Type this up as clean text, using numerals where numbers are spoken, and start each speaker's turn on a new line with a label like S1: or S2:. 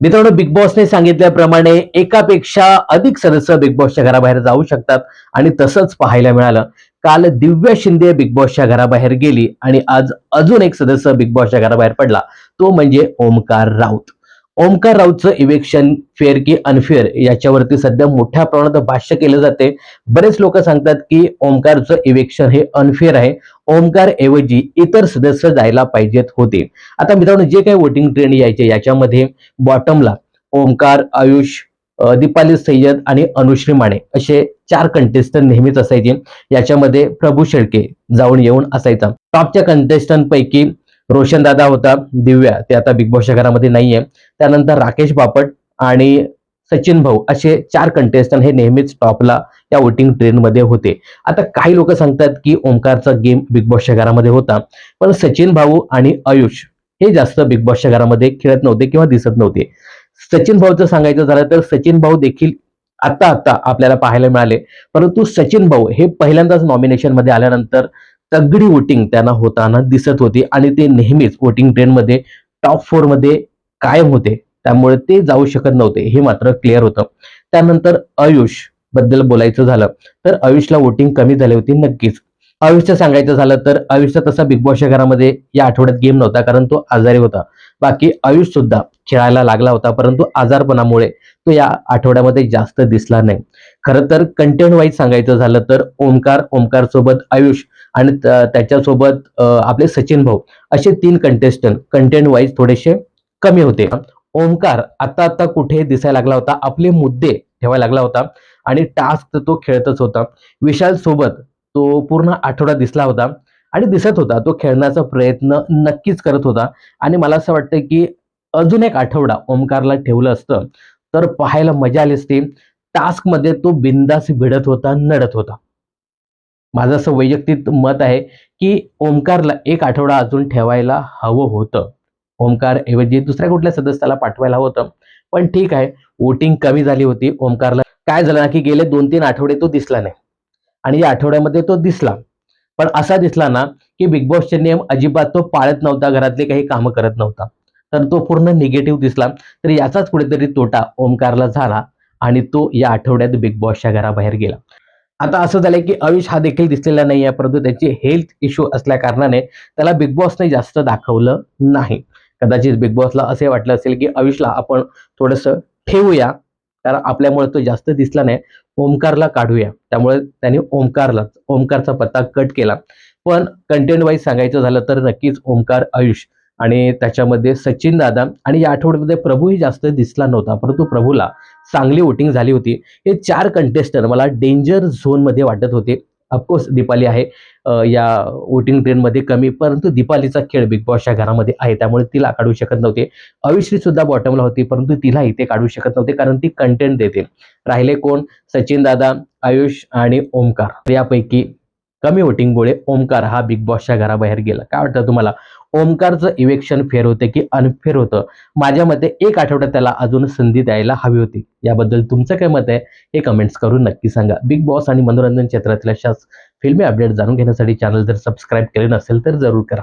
S1: मित्रांनो, बिग बॉसने सांगितल्याप्रमाणे एकापेक्षा अधिक सदस्य बिग बॉसच्या घराबाहेर जाऊ शकतात आणि तसंच पाहायला मिळालं. काल दिव्या शिंदे बिग बॉसच्या घराबाहेर गेली आणि आज अजून एक सदस्य बिग बॉसच्या घराबाहेर पडला. तो म्हणजे ओमकार राऊत. ओमकार राऊतचं इव्हिक्शन फेअर की अनफेअर याच्यावरती सध्या मोठ्या प्रमाणात भाष्य केलं जाते. बरेच लोक सांगतात की ओमकारचं इव्हिक्शन हे अनफेअर आहे. ओमकार ऐवजी इतर सदस्य जायला पाहिजेत होते. आता मित्रांनो, जे काही वोटिंग ट्रेंड यायचे याच्यामध्ये बॉटमला ओमकार, आयुष, दीपाली सय्यद आणि अनुश्री माने असे 4 कंटेस्टंट नेहमीच असायचे. याच्यामध्ये प्रभू शेळके जाऊन येऊन असायचा. टॉपच्या कंटेस्टंट पैकी रोशन दादा होता, दिव्या ते आता बिग बॉसच्या घरामध्ये नाहीये. त्यानंतर राकेश बापट आणि सचिन भाऊ असे 4 कंटेस्टंट हे नेहमीच टॉपला या वोटिंग ट्रेंडमध्ये होते. आता काही लोक सांगतात की ओमकारचा गेम बिग बॉसच्या घरामध्ये होता, पण सचिन भाऊ आणि आयुष हे जास्त बिग बॉसच्या घरामध्ये खेळत नव्हते किंवा दिसत नव्हते. सचिन भाऊचं सांगायचं झालं तर सचिन भाऊ देखील आता आता आपल्याला पाहायला मिळाले. परंतु सचिन भाऊ हे पहिल्यांदाच नॉमिनेशन मध्ये आल्यानंतर तगडी वोटिंग त्यांना होताना दिसत होती आणि ते नेहमीच वोटिंग ट्रेंडमध्ये टॉप 4 मध्ये कायम होते. त्यामुळे ते जाऊ शकत नव्हते हे मात्र क्लिअर होतं. त्यानंतर आयुष बद्दल बोलायचं झालं तर आयुषला वोटिंग कमी झाली होती नक्कीच. आयुषचं सांगायचं झालं तर आयुषचा तसा बिग बॉसच्या घरामध्ये या आठवड्यात गेम नव्हता, कारण तो आजारी होता. बाकी आयुष सुद्धा खेळायला लागला होता, परंतु आजारपणामुळे तो या आठवड्यामध्ये जास्त दिसला नाही. खरं तर कंटेंट वाईज सांगायचं झालं तर ओमकार सोबत आयुष आणि त्याच्यासोबत आपले सचिन भाऊ असे 3 कंटेस्टंट कंटेंट वाईज थोडेसे कमी होते. ओमकार आता आता कुठे दिसायला लागला होता, आपले मुद्दे ठेवायला लागला होता आणि टास्क तो खेळतच होता. विशाल सोबत तो पूर्ण आठवडा दिसला होता आणि दिसत होता. तो खेळण्याचा प्रयत्न नक्कीच करत होता आणि मला असं वाटतं की अजून एक आठवडा ओमकारला ठेवलं असतं तर पाहायला मजा आली असती. टास्कमध्ये तो बिनधास्त भिडत होता, नडत होता. माझं असं वैयक्तिक मत आहे की ओमकारला एक आठवडा अजून ठेवायला हवं होतं. ओमकार ऐवजी दुसऱ्या कुठल्या सदस्याला पाठवायला हवं होतं. पण ठीक आहे, वोटिंग कमी झाली होती. ओमकारला काय झालं ना, की गेले 2-3 आठवडे तो दिसला नाही आणि या आठवड्यामध्ये तो दिसला. पण असा दिसला ना, की बिग बॉसचे नियम अजिबात तो पाळत नव्हता, घरातले काही कामं करत नव्हता. तर तो पूर्ण निगेटिव्ह दिसला. तर याचाच कुठेतरी तोटा ओमकारला झाला आणि तो या आठवड्यात बिग बॉसच्या घराबाहेर गेला. आता असं झालंय, की आयुष हा देखील दिसलेला नाहीये, परंतु त्याची हेल्थ इश्यू असल्या कारणाने त्याला बिग बॉसने जास्त दाखवलं नाही. कदाचित बिग बॉसला असे वाटलं असेल, की आयुषला आपण थोडंसं ठेवूया, कारण आपल्यामुळे तो जास्त दिसला नाही. ओमकारला काढूया. त्यामुळे त्याने ओमकारचा पत्ता कट केला. पण कंटेंट वाईज सांगायचं झालं तर नक्कीच ओमकार, आयुष आणि त्याच्यामध्ये सचिन दादा आणि या आठवड्यामध्ये प्रभूही जास्त दिसला नव्हता. परंतु प्रभूला चांगली वोटिंग झाली होती. हे 4 कंटेस्टंट मला डेंजर झोनमध्ये वाटत होते. ऑफकोर्स दीपाली आहे या वोटिंग ट्रेंडमध्ये कमी, परंतु दीपालीचा खेळ बिग बॉसच्या घरामध्ये आहे, त्यामुळे तिला काढू शकत नव्हते. अविश्री सुद्धा बॉटमला होती, परंतु तिला इथे काढू शकत नव्हते, कारण ती कंटेंट देते. राहिले कोण? सचिन दादा, आयुष आणि ओमकार. यापैकी कमी वोटिंगमुळे ओमकार हा बिग बॉसच्या घराबाहेर गेला. काय वाटतं तुम्हाला? ओमकारचं इव्हिक्शन फेअर होतं की अनफेअर होतं? माझ्या मते एक आठवड्यात त्याला अजून संधी द्यायला हवी होती. याबद्दल तुमचं काय मत आहे हे कमेंट्स करून नक्की सांगा. बिग बॉस आणि मनोरंजन क्षेत्रातील अशाच फिल्मी अपडेट जाणून घेण्यासाठी चॅनल जर सबस्क्राईब केले नसेल तर जरूर करा.